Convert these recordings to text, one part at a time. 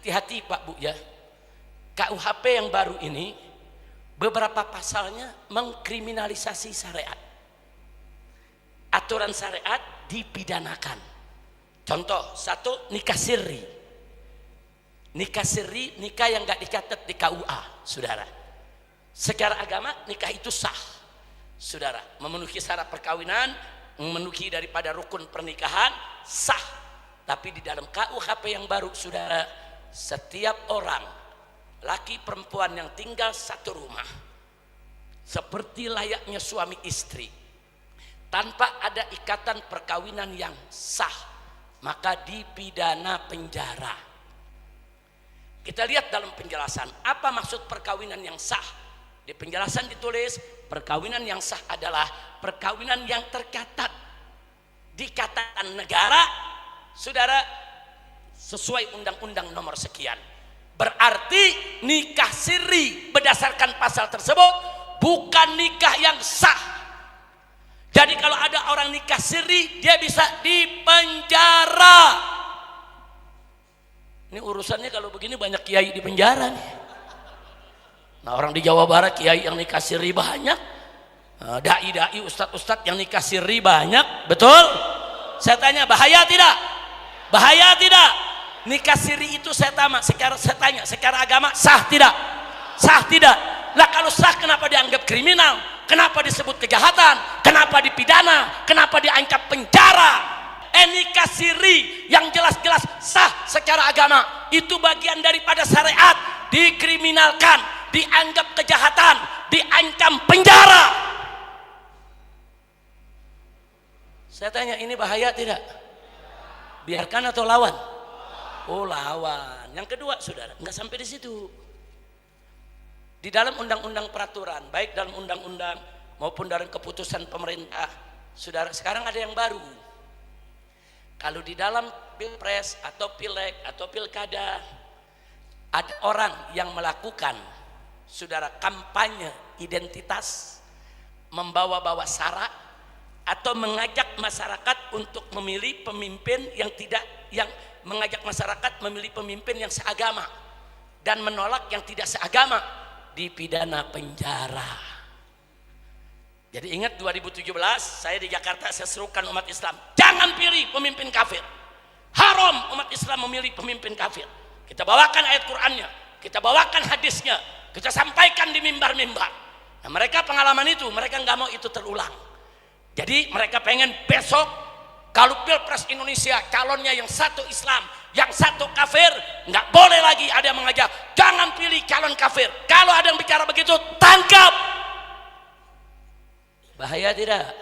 Hati-hati Pak Bu ya. KUHP yang baru ini beberapa pasalnya mengkriminalisasi syariat. Aturan syariat dipidanakan. Contoh satu, nikah sirri. Nikah sirri, nikah yang gak dicatat di KUA, saudara. Secara agama nikah itu sah, saudara. Memenuhi syarat perkawinan, memenuhi daripada rukun pernikahan, sah. Tapi di dalam KUHP yang baru, saudara, setiap orang, laki perempuan yang tinggal satu rumah, seperti layaknya suami istri, tanpa ada ikatan perkawinan yang sah, maka dipidana penjara. Kita lihat dalam penjelasan apa maksud perkawinan yang sah. Di penjelasan ditulis perkawinan yang sah adalah perkawinan yang tercatat di catatan negara, saudara, sesuai undang-undang nomor sekian. Berarti nikah siri berdasarkan pasal tersebut bukan nikah yang sah. Jadi kalau ada orang nikah siri, dia bisa dipenjara. Ini urusannya kalau begini banyak kiai di penjara nih. Nah, orang di Jawa Barat kiai yang nikah siri banyak, dai-dai, ustadz-ustadz yang nikah siri banyak, betul? Saya tanya, bahaya tidak? Bahaya tidak? Nikah siri itu saya tanya, secara agama sah tidak? Sah tidak? Lah kalau sah kenapa dianggap kriminal? Kenapa disebut kejahatan? Kenapa dipidana? Kenapa diancam penjara? Nikah siri yang jelas-jelas sah secara agama itu bagian daripada syariat, dikriminalkan, dianggap kejahatan, diancam penjara. Saya tanya, ini bahaya tidak? Biarkan atau lawan? Oh, lawan. Yang kedua, saudara, nggak sampai di situ. Di dalam undang-undang peraturan, baik dalam undang-undang maupun dalam keputusan pemerintah, saudara, sekarang ada yang baru. Kalau di dalam pilpres atau pileg atau pilkada ada orang yang melakukan, saudara, kampanye identitas, membawa-bawa sara atau mengajak masyarakat untuk memilih pemimpin yang mengajak masyarakat memilih pemimpin yang seagama dan menolak yang tidak seagama, dipidana penjara. Jadi ingat 2017 saya di Jakarta, saya serukan umat Islam, jangan pilih pemimpin kafir. Haram umat Islam memilih pemimpin kafir. Kita bawakan ayat Qur'annya, kita bawakan hadisnya, kita sampaikan di mimbar-mimbar. Nah, mereka pengalaman itu, mereka nggak mau itu terulang. Jadi mereka pengen besok kalau pilpres Indonesia calonnya yang satu Islam, yang satu kafir, nggak boleh lagi ada yang mengajak jangan pilih calon kafir. Kalau ada yang bicara begitu, tangkap. Bahaya tidak?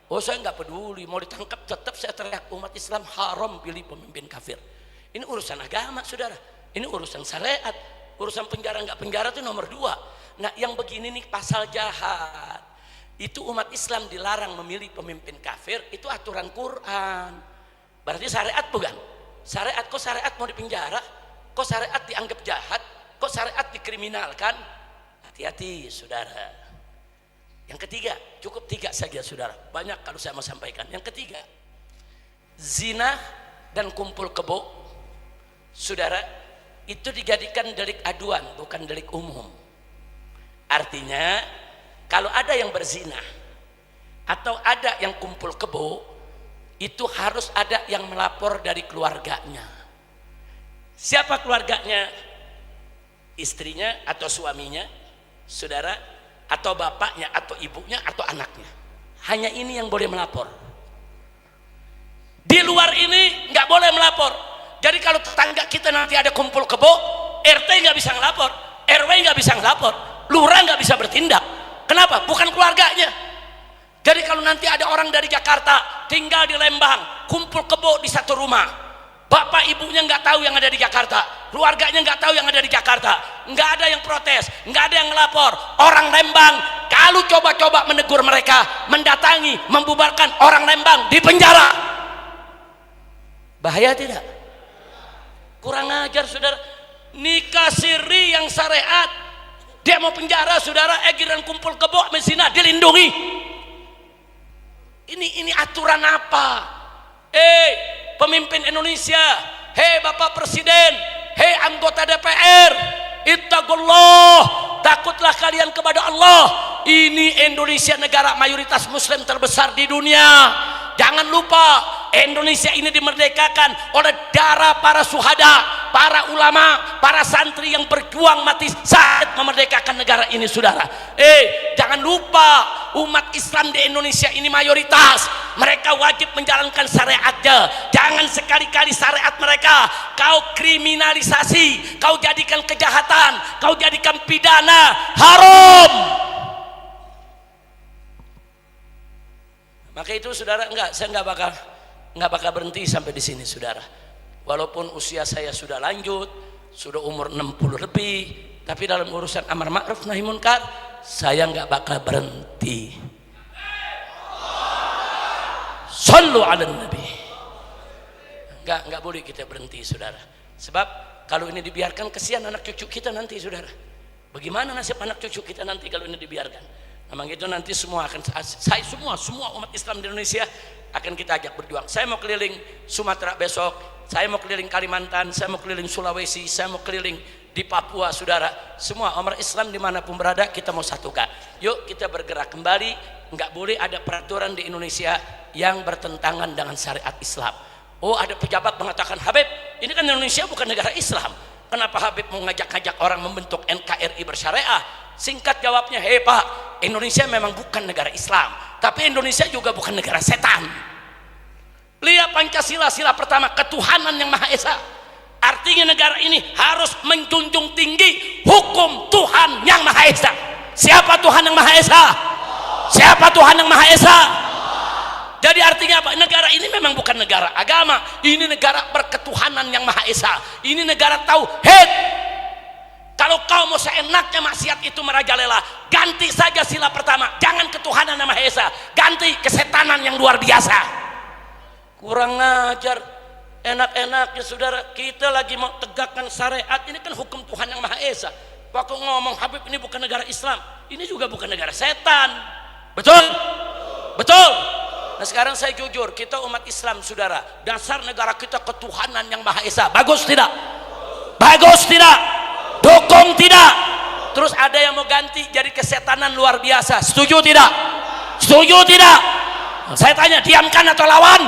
Oh, saya nggak peduli, mau ditangkap tetap saya teriak, umat Islam haram pilih pemimpin kafir. Ini urusan agama, saudara. Ini urusan syariat. Urusan penjara nggak penjara itu nomor 2. Nah, yang begini nih pasal jahat. Itu umat Islam dilarang memilih pemimpin kafir, itu aturan Quran. Berarti syariat bukan? Syariat, kok syariat mau dipenjara? Kok syariat dianggap jahat? Kok syariat dikriminalkan? Hati-hati, saudara. Yang ketiga, cukup 3 saja, saudara. Banyak kalau saya mau sampaikan. Yang ketiga, zina dan kumpul kebo, saudara, itu dijadikan delik aduan, bukan delik umum. Artinya, kalau ada yang berzina atau ada yang kumpul kebo, itu harus ada yang melapor dari keluarganya. Siapa keluarganya? Istrinya atau suaminya, saudara, atau bapaknya atau ibunya atau anaknya. Hanya ini yang boleh melapor. Di luar ini nggak boleh melapor. Jadi kalau tetangga kita nanti ada kumpul kebo, RT nggak bisa ngelapor, RW nggak bisa ngelapor, lurah nggak bisa bertindak. Kenapa? Bukan keluarganya. Jadi kalau nanti ada orang dari Jakarta tinggal di Lembang, kumpul kebo di satu rumah, bapak ibunya nggak tahu yang ada di Jakarta, keluarganya nggak tahu yang ada di Jakarta, nggak ada yang protes, nggak ada yang ngelapor. Orang Lembang kalau coba-coba menegur mereka, mendatangi, membubarkan orang Lembang di penjara. Bahaya tidak? Kurang ajar, saudara. Nikah siri yang syariat, dia mau penjara, saudara. Giran kumpul kebo mesina dilindungi. Ini aturan apa? Pemimpin Indonesia, Bapak Presiden, anggota DPR, ittaqullah, takutlah kalian kepada Allah. Ini Indonesia negara mayoritas muslim terbesar di dunia. Jangan lupa, Indonesia ini dimerdekakan oleh darah para syuhada, para ulama, para santri yang berjuang mati saat memerdekakan negara ini, saudara. Jangan lupa, umat Islam di Indonesia ini mayoritas. Mereka wajib menjalankan syariatnya. Jangan sekali-kali syariat mereka kau kriminalisasi, kau jadikan kejahatan, kau jadikan pidana, haram. Maka itu saudara, saya nggak bakal berhenti sampai di sini, saudara. Walaupun usia saya sudah lanjut, sudah umur 60 lebih, tapi dalam urusan amar ma'ruf nahi munkar saya nggak bakal berhenti. Sallu ala nabi. Nggak boleh kita berhenti, saudara. Sebab kalau ini dibiarkan, kesian anak cucu kita nanti, saudara. Bagaimana nasib anak cucu kita nanti kalau ini dibiarkan? Memang itu nanti semua akan semua umat Islam di Indonesia akan kita ajak berjuang. Saya mau keliling Sumatera besok, saya mau keliling Kalimantan, saya mau keliling Sulawesi, saya mau keliling di Papua, saudara. Semua umat Islam dimanapun berada kita mau satukan. Yuk kita bergerak kembali. Nggak boleh ada peraturan di Indonesia yang bertentangan dengan syariat Islam. Oh, ada pejabat mengatakan, Habib, ini kan Indonesia bukan negara Islam. Kenapa Habib mau ngajak-ngajak orang membentuk NKRI bersyariah? Singkat jawabnya, Pak, Indonesia memang bukan negara Islam, tapi Indonesia juga bukan negara setan. Lihat Pancasila, sila pertama, ketuhanan yang Maha Esa. Artinya negara ini harus menjunjung tinggi hukum Tuhan yang Maha Esa. Siapa Tuhan yang Maha Esa? Siapa Tuhan yang Maha Esa? Jadi artinya apa? Negara ini memang bukan negara agama, ini negara berketuhanan yang Maha Esa. Ini negara tauhid. Kalau kau mau seenaknya maksiat itu merajalela, ganti saja sila pertama, jangan ketuhanan yang Maha Esa, ganti kesetanan yang luar biasa. Kurang ngajar. Enak-enaknya saudara, kita lagi mau tegakkan syariat, ini kan hukum Tuhan yang Maha Esa. Waktu ngomong Habib ini bukan negara Islam, ini juga bukan negara setan. Betul? Betul? Nah sekarang saya jujur, kita umat Islam, saudara, dasar negara kita ketuhanan yang Maha Esa. Bagus tidak? Bagus tidak? Dukung tidak? Terus ada yang mau ganti jadi kesetanan luar biasa. Setuju tidak? Setuju tidak? Saya tanya, diamkan atau lawan?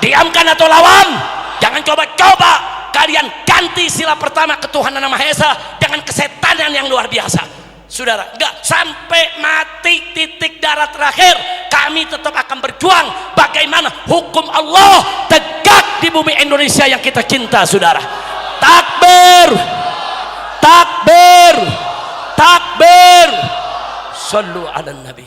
Diamkan atau lawan? Jangan coba-coba kalian ganti sila pertama ketuhanan yang Maha Esa dengan kesetanan yang luar biasa. Saudara, enggak, sampai mati titik darah terakhir kami tetap akan berjuang bagaimana hukum Allah tegak di bumi Indonesia yang kita cinta, saudara. Takbir, takbir, takbir. Sallu ala nabi.